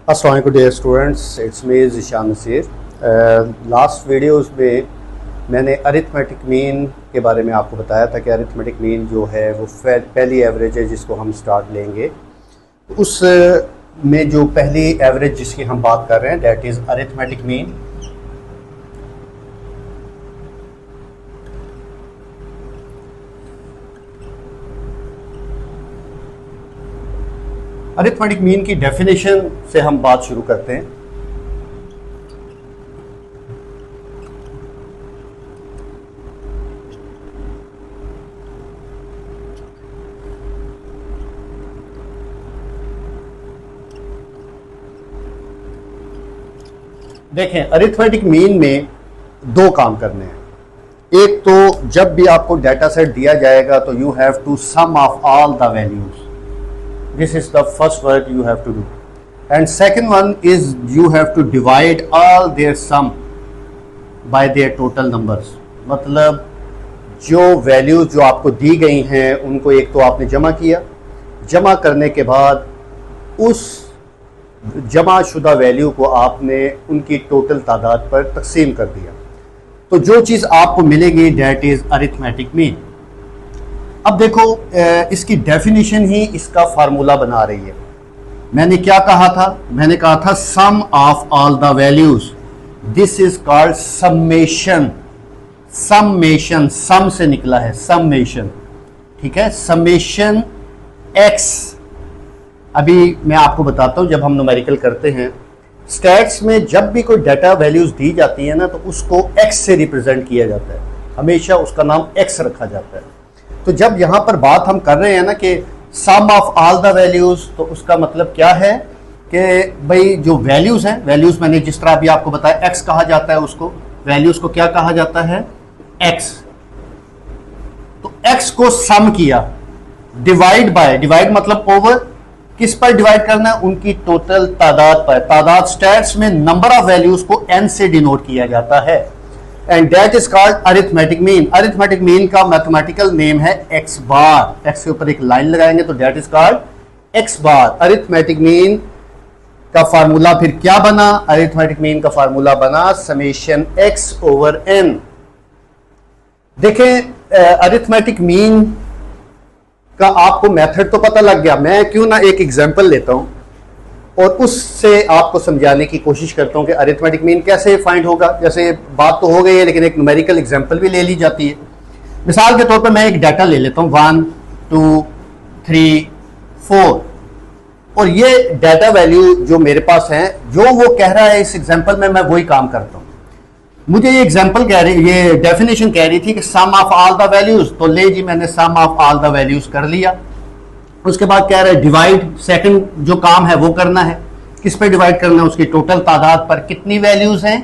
अस्सलाम वालेकुम dear students, it's me Zeeshan Naseer. Last videos में मैंने अरिथमेटिक मीन के बारे में आपको बताया था कि अरिथमेटिक मीन जो है वो पहली एवरेज है जिसको हम स्टार्ट लेंगे। उस में जो पहली एवरेज जिसकी हम बात कर रहे हैं that is arithmetic mean. Arithmetic mean की डेफिनेशन से हम बात शुरू करते हैं। देखें, अरिथमेटिक मीन में दो काम करने हैं। एक तो जब भी आपको डाटा सेट दिया जाएगा तो you have to sum of all the values. This is the first work you have to do. And second one is you have to divide all their sum by their total numbers. मतलब जो values जो आपको दी गई हैं उनको एक तो आपने जमा किया, जमा करने के बाद उस जमा शुदा वैल्यू को आपने उनकी टोटल तादाद पर तकसीम कर दिया। तो जो चीज़ आपको मिलेगी दैट इज़ अरिथमेटिक मीन। अब देखो, इसकी डेफिनेशन ही इसका फार्मूला बना रही है। मैंने क्या कहा था? मैंने कहा था some of all the values, this is called summation. Summation sum से निकला है, समेशन, ठीक है, समेशन एक्स। अभी मैं आपको बताता हूं, जब हम न्यूमेरिकल करते हैं स्टैट्स में, जब भी कोई डाटा वैल्यूज दी जाती है ना तो उसको एक्स से रिप्रेजेंट किया जाता है, हमेशा उसका नाम एक्स रखा जाता है। तो जब यहां पर बात हम कर रहे हैं ना कि सम ऑफ ऑल द वैल्यूज, तो उसका मतलब क्या है कि भाई जो वैल्यूज हैं, वैल्यूज मैंने जिस तरह अभी आपको बताया एक्स कहा जाता है, उसको वैल्यूज को क्या कहा जाता है? एक्स। तो एक्स को सम किया, डिवाइड बाय, डिवाइड मतलब ओवर, किस पर डिवाइड करना है? उनकी टोटल तादाद पर। तादाद स्टैट्स में नंबर ऑफ वैल्यूज को एन से डिनोट किया जाता है and that is called arithmetic mean. Arithmetic mean का मैथमेटिकल नेम है एक्स बार। एक्स के ऊपर एक लाइन लगाएंगे तो that is called x bar. Arithmetic mean का फार्मूला फिर क्या बना? अरिथमेटिक मीन का फार्मूला बना समेशन एक्स ओवर एन। देखें, अरिथमेटिक मीन का आपको मेथड तो पता लग गया। मैं क्यों ना एक एग्जांपल लेता हूं और उससे आपको समझाने की कोशिश करता हूं कि अरिथमेटिक मीन कैसे फाइंड होगा। जैसे बात तो हो गई है लेकिन एक न्यूमेरिकल एग्जांपल भी ले ली जाती है। मिसाल के तौर पर मैं एक डाटा ले लेता हूं 1 2 3 4 और ये डाटा वैल्यू जो मेरे पास है, जो वो कह रहा है इस एग्जांपल में मैं वही काम करता हूं। मुझे ये एग्जांपल कह रही, ये डेफिनेशन कह रही थी कि सम ऑफ ऑल द वैल्यूज, तो ले जी मैंने सम ऑफ ऑल द वैल्यूज कर लिया। उसके बाद कह रहा है डिवाइड, सेकंड जो काम है वो करना है। किस पे डिवाइड करना है? उसकी टोटल तादाद पर। कितनी वैल्यूज हैं?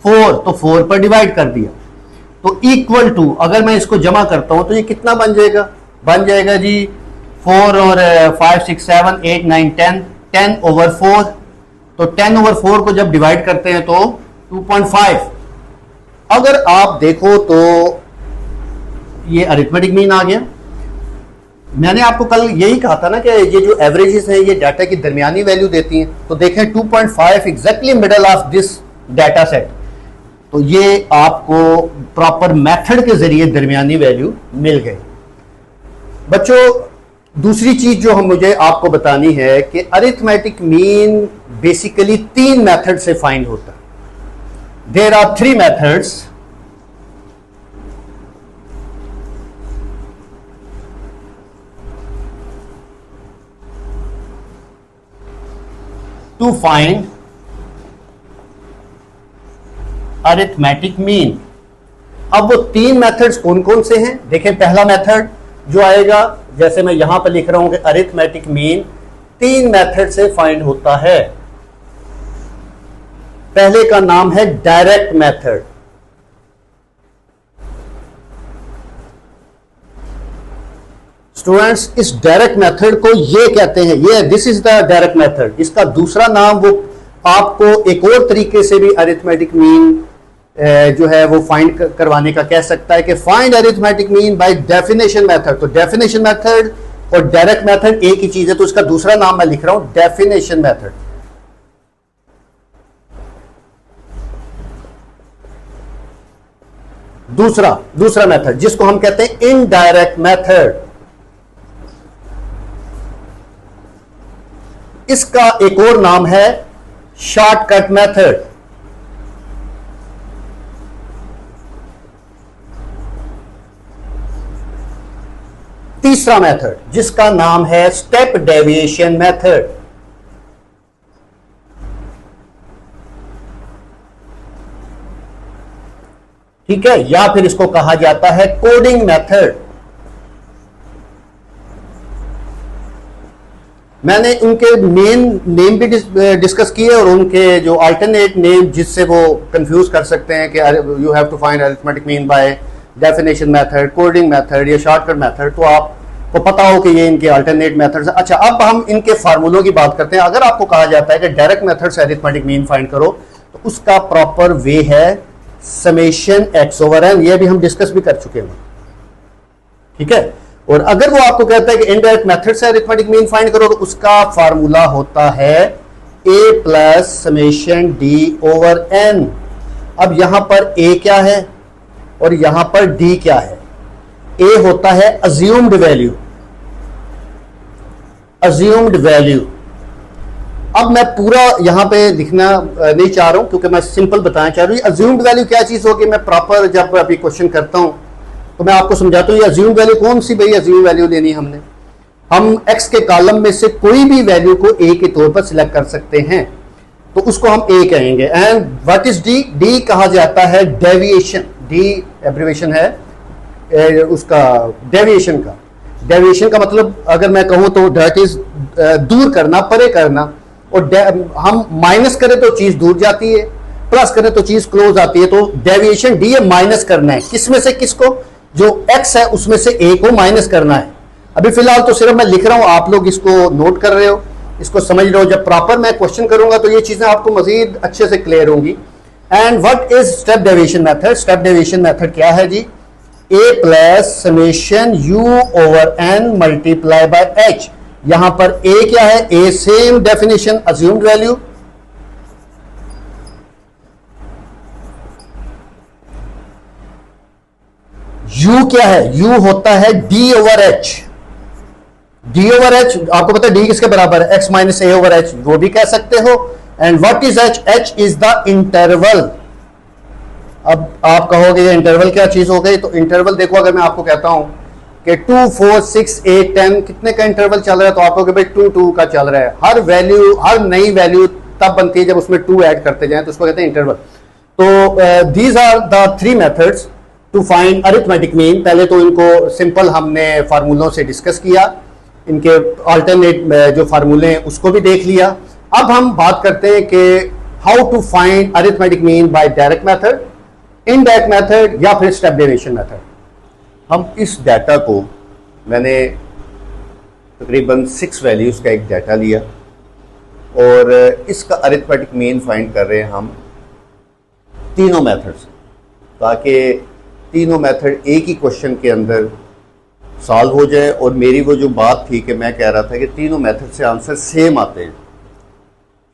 4, तो 4 पर डिवाइड कर दिया। तो इक्वल टू, अगर मैं इसको जमा करता हूं तो ये कितना बन जाएगा? बन जाएगा जी 4 और 5 6 7 8 9 10, 10 ओवर 4। तो 10 ओवर 4 को जब डिवाइड करते हैं तो 2.5। अगर आप देखो तो ये अरिथमेटिक मीन आ गया। मैंने आपको कल यही कहा था ना कि ये जो एवरेजेस हैं ये डाटा की दरमियानी वैल्यू देती हैं। तो देखें 2.5 exactly middle of this data set. तो ये आपको प्रॉपर मेथड के जरिए दरमियानी वैल्यू मिल गई। बच्चों, दूसरी चीज जो मुझे आपको बतानी है कि अरिथमेटिक मीन बेसिकली 3 मेथड से फाइंड होता है। There are 3 methods. to find arithmetic mean। अब वो 3 मेथड्स कौन कौन से हैं? देखें, पहला मेथड जो आएगा, जैसे मैं यहां पर लिख रहा हूं कि अरिथमेटिक मीन 3 मेथड से फाइंड होता है। पहले का नाम है डायरेक्ट मेथड। स्टूडेंट्स, इस डायरेक्ट मेथड को ये कहते हैं, ये this is the direct method. इसका दूसरा नाम वो आपको एक और तरीके से भी अरिथमेटिक मीन जो है वो फाइंड करवाने का कह सकता है कि find arithmetic mean by definition method. तो डेफिनेशन मेथड और डायरेक्ट मेथड एक ही चीज है, तो इसका दूसरा नाम मैं लिख रहा हूं डेफिनेशन मेथड। दूसरा मेथड जिसको हम कहते हैं इनडायरेक्ट मेथड, इसका एक और नाम है शॉर्टकट मेथड। तीसरा मेथड जिसका नाम है स्टेप डेविएशन मेथड। ठीक है, या फिर इसको कहा जाता है कोडिंग मेथड। मैंने उनके मेन नेम भी डिस्कस किए और उनके जो अल्टरनेट नेम जिससे वो कंफ्यूज कर सकते हैं कि you have to find arithmetic mean by definition method, coding method या शॉर्टकट मेथड, तो आपको पता हो कि ये इनके अल्टरनेट मेथड्स हैं। अच्छा, अब हम इनके फार्मूलों की बात करते हैं। अगर आपको कहा जाता है कि डायरेक्ट मेथड से अरिथमेटिक मीन फाइंड करो, तो उसका प्रॉपर वे है समेशन एक्स ओवर एन। ये भी हम डिस्कस भी कर चुके हैं, ठीक है। और अगर वो आपको कहता है कि इनडायरेक्ट मेथड से अरिथमेटिक मीन फाइंड करो, तो उसका फार्मूला होता है A plus summation D over N. अब यहां पर ए क्या है और यहां पर डी क्या है? ए होता है अज्यूम्ड वैल्यू, अज्यूम्ड वैल्यू। अब मैं पूरा यहां पे लिखना नहीं चाह रहा हूं क्योंकि मैं सिंपल बताना चाह रहा हूं। अज्यूम्ड वैल्यू क्या चीज होगी, मैं प्रॉपर जब अभी क्वेश्चन करता हूं तो मैं आपको समझाता हूं। ये अज्यूम वैल्यू कौन सी भाई अज्यूम वैल्यू लेनी है हमने, हम एक्स के कॉलम में से कोई भी वैल्यू को ए के तौर पर सिलेक्ट कर सकते हैं, तो उसको हम ए कहेंगे। And what is D? D कहा जाता है डेविएशन। डी एब्रिवेशन है उसका डेविएशन का। डेविएशन का मतलब अगर मैं कहूं तो दैट इज दूर करना, परे करना। और हम माइनस करें तो चीज दूर जाती है, प्लस करें तो चीज क्लोज आती है। तो डेविएशन डी है, माइनस करना है किसमें से किसको, जो x है उसमें से a को माइनस करना है। अभी फिलहाल तो सिर्फ मैं लिख रहा हूं, आप लोग इसको नोट कर रहे हो, इसको समझ रहे हो। जब प्रॉपर मैं क्वेश्चन करूंगा तो ये चीजें आपको मजीद अच्छे से क्लियर होंगी। And what is step deviation method? Step deviation method क्या है जी? a plus summation u over n multiply by h। यहां पर a क्या है? a same definition assumed value, u क्या है? u होता है d over h। d over h आपको पता है d किसके बराबर है? x माइनस ए ओवर h, वो भी कह सकते हो। And what is h? h is the interval. अब आप कहोगे ये इंटरवल क्या चीज हो गई? तो इंटरवल देखो, अगर मैं आपको कहता हूं कि 2, 4, 6, 8, 10 कितने का इंटरवल चल रहा है, तो आप कहोगे भाई 2, 2 का चल रहा है। हर वैल्यू, हर नई वैल्यू तब बनती है जब उसमें 2 ऐड करते जाएं, तो उसको कहते हैं इंटरवल। तो these are the 3 methods to find arithmetic mean. पहले तो इनको सिंपल हमने फार्मूलों से डिस्कस किया, इनके अल्टरनेट जो फार्मूले हैं उसको भी देख लिया। अब हम बात करते हैं कि how to find arithmetic mean by direct method, indirect method या फिर स्टेप डेविएशन मेथड। हम इस डाटा को, मैंने तकरीबन 6 वैल्यूज का एक डाटा लिया और इसका अरिथमेटिक मीन फाइंड कर रहे हैं हम तीनों मेथड से, ताकि तीनों मेथड एक ही क्वेश्चन के अंदर सॉल्व हो जाए। और मेरी वो जो बात थी कि मैं कह रहा था कि तीनों मेथड से आंसर सेम आते हैं,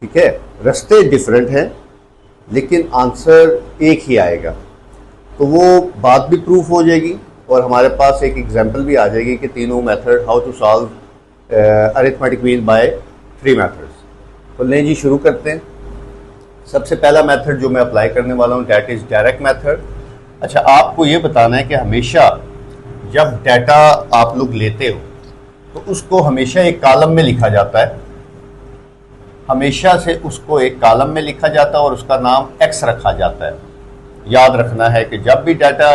ठीक है, रास्ते डिफरेंट हैं लेकिन आंसर एक ही आएगा। तो वो बात भी प्रूफ हो जाएगी और हमारे पास एक एग्जांपल भी आ जाएगी कि तीनों method how to solve arithmetic mean by 3 methods. तो लें जी, शुरू करते हैं। सबसे पहला मेथड जो मैं अप्लाई करने वाला हूँ दैट इज डायरेक्ट मेथड। अच्छा, आपको ये बताना है कि हमेशा जब डाटा आप लोग लेते हो तो उसको हमेशा एक कॉलम में लिखा जाता है, हमेशा से उसको एक कॉलम में लिखा जाता है और उसका नाम x रखा जाता है। याद रखना है कि जब भी डाटा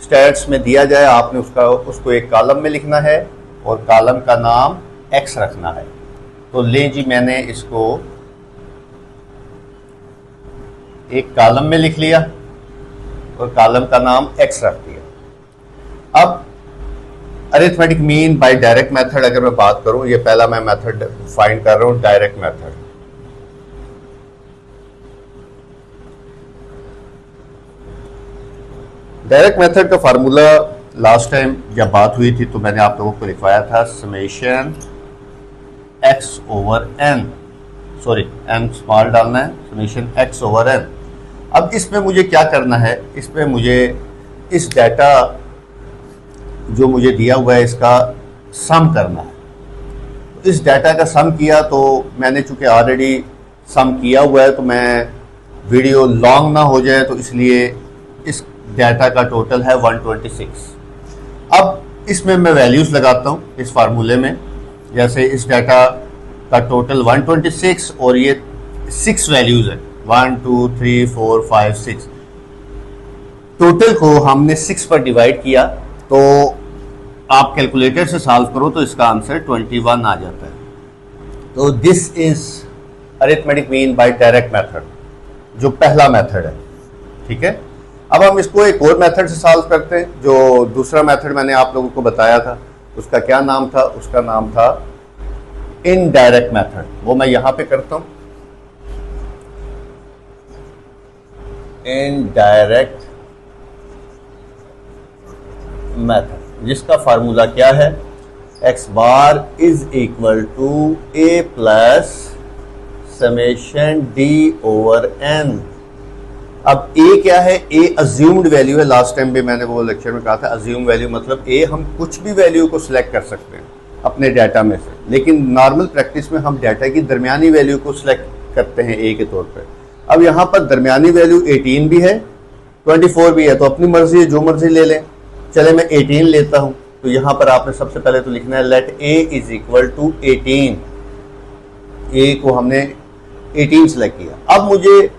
स्टैट्स में दिया जाए आपने उसको एक कॉलम में लिखना है और कॉलम का नाम x रखना है। तो ले जी, मैंने इसको एक कॉलम में लिख लिया और कॉलम का नाम x रख दिया। अब arithmetic mean by direct method अगर मैं बात करूं, ये पहला मैं मेथड फाइंड कर रहा हूं, डायरेक्ट मेथड। डायरेक्ट मेथड का फार्मूला लास्ट टाइम जब बात हुई थी तो मैंने आप लोगों को लिखवाया था summation x over n, sorry n small डालना है, समेशन x ओवर n। अब इसमें मुझे क्या करना है, इसमें मुझे इस डाटा जो मुझे दिया हुआ है इसका सम करना है। इस डाटा का सम किया तो मैंने चूंकि ऑलरेडी सम किया हुआ है तो मैं वीडियो लॉन्ग ना हो जाए तो इसलिए इस डाटा का टोटल है 126। अब इसमें मैं वैल्यूज़ लगाता हूँ इस फार्मूले में। जैसे इस डाटा का टोटल 126 और ये 6 वैल्यूज़ है 1 2 3 4 5 6। टोटल को हमने 6 पर डिवाइड किया तो आप कैलकुलेटर से सॉल्व करो तो इसका आंसर 21 आ जाता है। तो this is arithmetic mean by direct method, जो पहला मेथड है। ठीक है, अब हम इसको एक और मेथड से सॉल्व करते हैं। जो दूसरा मेथड मैंने आप लोगों को बताया था उसका क्या नाम था? उसका नाम था इनडायरेक्ट मेथड। वो मैं यहां पे करता हूं, इनडायरेक्ट मेथड, जिसका फार्मूला क्या है? X bar is equal to a plus summation D over N. अब ए क्या है? ए अज्यूम्ड वैल्यू है। लास्ट टाइम भी मैंने वो लेक्चर में कहा था अज्यूम वैल्यू मतलब ए हम कुछ भी वैल्यू को सिलेक्ट कर सकते हैं अपने डाटा में से, लेकिन नॉर्मल प्रैक्टिस में हम डाटा की दरमियानी वैल्यू को सिलेक्ट करते हैं ए के तौर पर। अब यहाँ पर दरमियानी वैल्यू 18 भी है 24 भी है, तो अपनी मर्जी है, जो मर्जी ले लें। चले मैं 18 लेता हूं। तो यहां पर आपने सबसे पहले तो लिखना है let a is equal to 18। A को हमने 18 सेलेक्ट किया। अब मुझे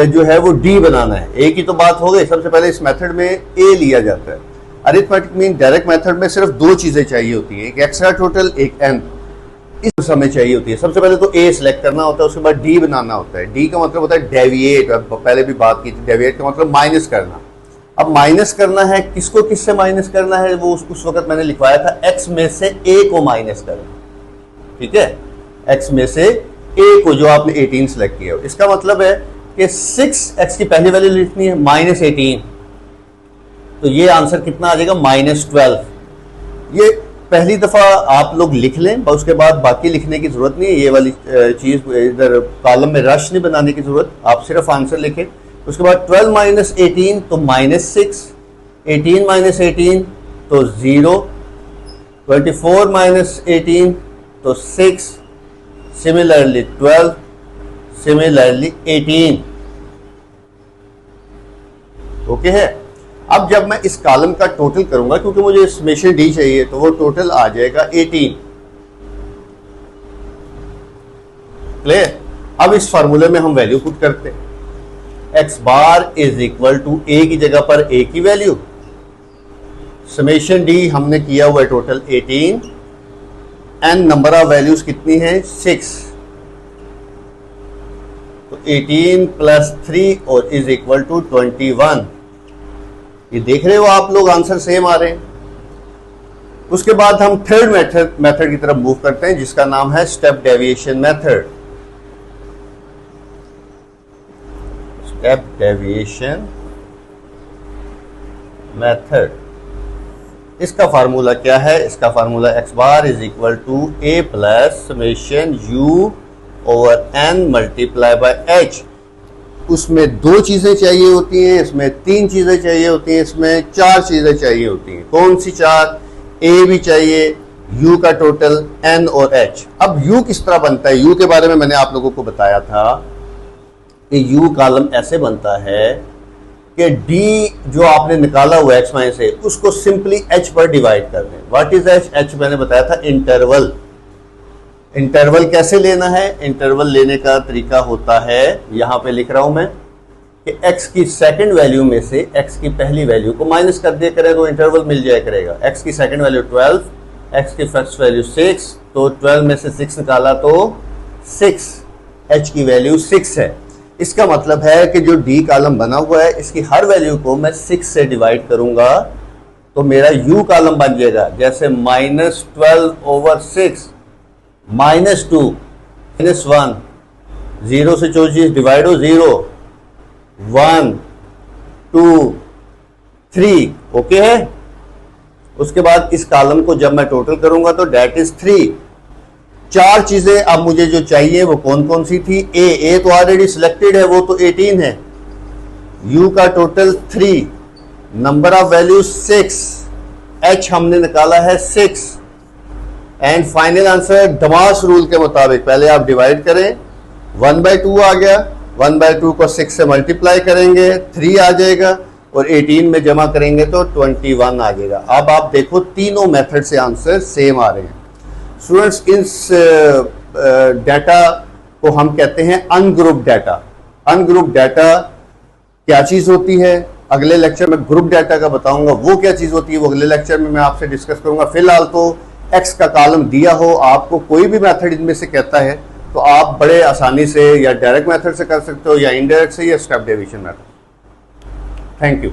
जो है वो डी बनाना है। ए की तो बात हो गई। सबसे पहले इस मेथड में ए लिया जाता है। अरिथमेटिक मीन डायरेक्ट मेथड में सिर्फ 2 चीजें चाहिए होती हैं, एक एक्स्ट्रा टोटल, एक एन। इस समय चाहिए होती है। सबसे पहले तो ए सिलेक्ट करना होता है, उसके बाद डी बनाना होता है। डी का मतलब होता है डेविएट, पहले भी बात की थी। डेविएट का मतलब माइनस करना। अब माइनस करना है, किसको किससे माइनस करना है? वो उस वक्त मैंने लिखवाया था एक्स में से ए को माइनस करना। ठीक है, एक्स में से ए को, जो आपने 18 सेलेक्ट किया। इसका मतलब है कि 6 एक्स की पहली वैल्यू लिखनी है माइनस 18, तो ये आंसर कितना आ जाएगा? -12। ये पहली दफा आप लोग लिख लें, उसके बाद बाकी लिखने की जरूरत नहीं है। ये वाली चीज इधर कॉलम में रश नहीं बनाने की जरूरत, आप सिर्फ आंसर लिखें। उसके बाद 12 माइनस 18 तो -6, 18 माइनस 18 तो 0, 24 माइनस 18 तो 6, सिमिलरली 12, सिमिलरली 18। ओके है। अब जब मैं इस कॉलम का टोटल करूंगा, क्योंकि मुझे समेशन डी चाहिए, तो वो टोटल आ जाएगा 18। क्लियर? अब इस फार्मूले में हम वैल्यू पुट करते हैं। X bar is equal to A की जगह पर ए की वैल्यू, समेशन डी हमने किया हुआ है total 18, n number of values कितनी है? 6। तो 18 प्लस 3 और इज इक्वल टू 21। ये देख रहे हो आप लोग, आंसर सेम आ रहे हैं। उसके बाद हम थर्ड मेथड की तरफ मूव करते हैं, जिसका नाम है step deviation method. Step deviation method, इसका फार्मूला क्या है? इसका formula x bar is equal to a plus summation u over n multiply by h. उसमें 2 चीजें चाहिए होती हैं, इसमें 3 चीजें चाहिए होती हैं, इसमें 4 चीजें चाहिए होती हैं। कौन सी 4? ए भी चाहिए, यू का टोटल, एन और एच। अब यू किस तरह बनता है? यू के बारे में मैंने आप लोगों को बताया था कि यू कॉलम ऐसे बनता है कि डी जो आपने निकाला हुआ एक्स माइनस से, उसको सिंपली एच पर डिवाइड कर दें। What is H? एच मैंने बताया था इंटरवल। इंटरवल कैसे लेना है? इंटरवल लेने का तरीका होता है, यहां पे लिख रहा हूं मैं, कि x की सेकंड वैल्यू में से x की पहली वैल्यू को माइनस कर दिया करें तो इंटरवल मिल जाया करेगा। x की सेकंड वैल्यू 12, x की फर्स्ट वैल्यू 6, तो 12 में से 6 निकाला तो 6, h की वैल्यू 6 है। इसका मतलब है कि जो d कॉलम बना हुआ है, इसकी हर वैल्यू को मैं 6 से डिवाइड करूंगा तो मेरा u कॉलम बन जाएगा। जैसे -12/6, -2, -1, 0 से 4 चीज डिवाइड हो, 0, 1, 2, 3। ओके है। उसके बाद इस कॉलम को जब मैं टोटल करूंगा तो डेट इज 3। 4 चीजें अब मुझे जो चाहिए वो कौन कौन सी थी? ए तो ऑलरेडी सिलेक्टेड है, वो तो 18 है। यू का total 3, number of value 6, h हमने निकाला है 6, and final answer Damas rule के मुताबिक पहले आप डिवाइड करें, 1/2 आ गया, 1/2 को 6 से मल्टीप्लाई करेंगे 3 आ जाएगा, और 18 में जमा करेंगे तो 21 आ जाएगा। अब आप देखो तीनों मेथड से आंसर सेम आ रहे हैं। स्टूडेंट्स, इस डाटा को हम कहते हैं अनग्रुप डाटा। अनग्रुप डाटा क्या चीज होती है, अगले लेक्चर में ग्रुप डाटा का बताऊंगा वो क्या चीज होती है, वो अगले लेक्चर में मैं आपसे डिस्कस करूंगा। फिलहाल तो एक्स का कॉलम दिया हो, आपको कोई भी मेथड इनमें से कहता है तो आप बड़े आसानी से या डायरेक्ट मेथड से कर सकते हो या इनडायरेक्ट से या step division method. Thank you.